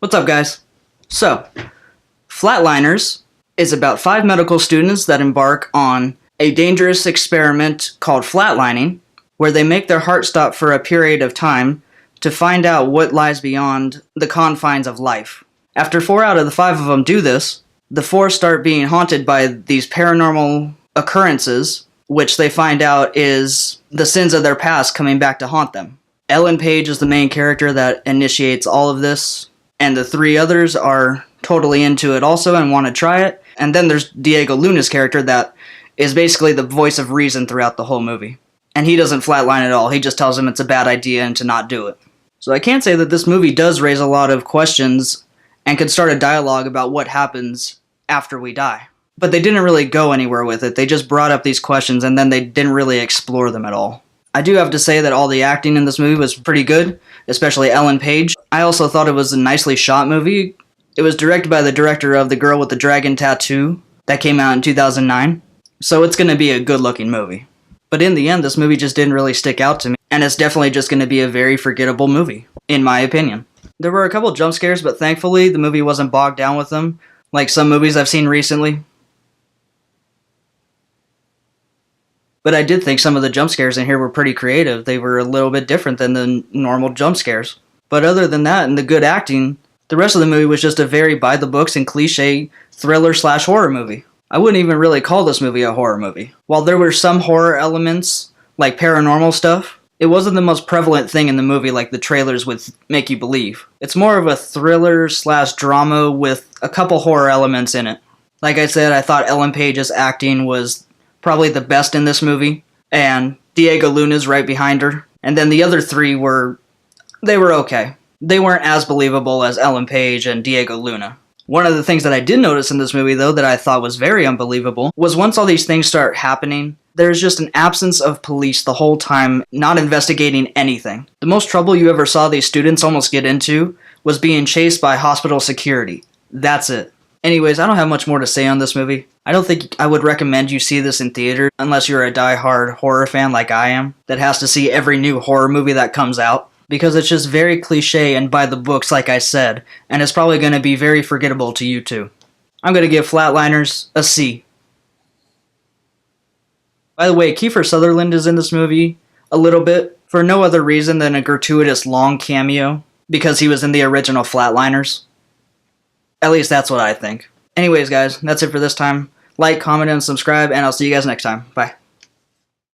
What's up, guys? So, Flatliners is about 5 medical students that embark on a dangerous experiment called flatlining, where they make their heart stop for a period of time to find out what lies beyond the confines of life. After 4 out of the 5 of them do this, the 4 start being haunted by these paranormal occurrences, which they find out is the sins of their past coming back to haunt them. Ellen Page is the main character that initiates all of this, and the 3 others are totally into it also and want to try it. And then there's Diego Luna's character that is basically the voice of reason throughout the whole movie. And he doesn't flatline at all, he just tells them it's a bad idea and to not do it. So I can say that this movie does raise a lot of questions and could start a dialogue about what happens after we die. But they didn't really go anywhere with it, they just brought up these questions and then they didn't really explore them at all. I do have to say that all the acting in this movie was pretty good, especially Ellen Page. I also thought it was a nicely shot movie. It was directed by the director of The Girl with the Dragon Tattoo that came out in 2009, so it's going to be a good-looking movie. But in the end, this movie just didn't really stick out to me, and it's definitely just going to be a very forgettable movie, in my opinion. There were a couple jump scares, but thankfully the movie wasn't bogged down with them, like some movies I've seen recently. But I did think some of the jump scares in here were pretty creative. They were a little bit different than the normal jump scares. But other than that and the good acting, the rest of the movie was just a very by-the-books and cliche thriller/horror movie. I wouldn't even really call this movie a horror movie. While there were some horror elements, like paranormal stuff, it wasn't the most prevalent thing in the movie like the trailers would make you believe. It's more of a thriller/drama with a couple horror elements in it. Like I said, I thought Ellen Page's acting was probably the best in this movie, and Diego Luna's right behind her. And then the other 3 were okay. They weren't as believable as Ellen Page and Diego Luna. One of the things that I did notice in this movie, though, that I thought was very unbelievable, was once all these things start happening, there's just an absence of police the whole time, not investigating anything. The most trouble you ever saw these students almost get into was being chased by hospital security. That's it. Anyways, I don't have much more to say on this movie. I don't think I would recommend you see this in theater unless you're a die-hard horror fan like I am, that has to see every new horror movie that comes out, because it's just very cliche and by the books like I said, and it's probably going to be very forgettable to you too. I'm going to give Flatliners a C. By the way, Kiefer Sutherland is in this movie a little bit, for no other reason than a gratuitous long cameo, because he was in the original Flatliners. At least that's what I think. Anyways, guys, that's it for this time. Like, comment, and subscribe, and I'll see you guys next time. Bye.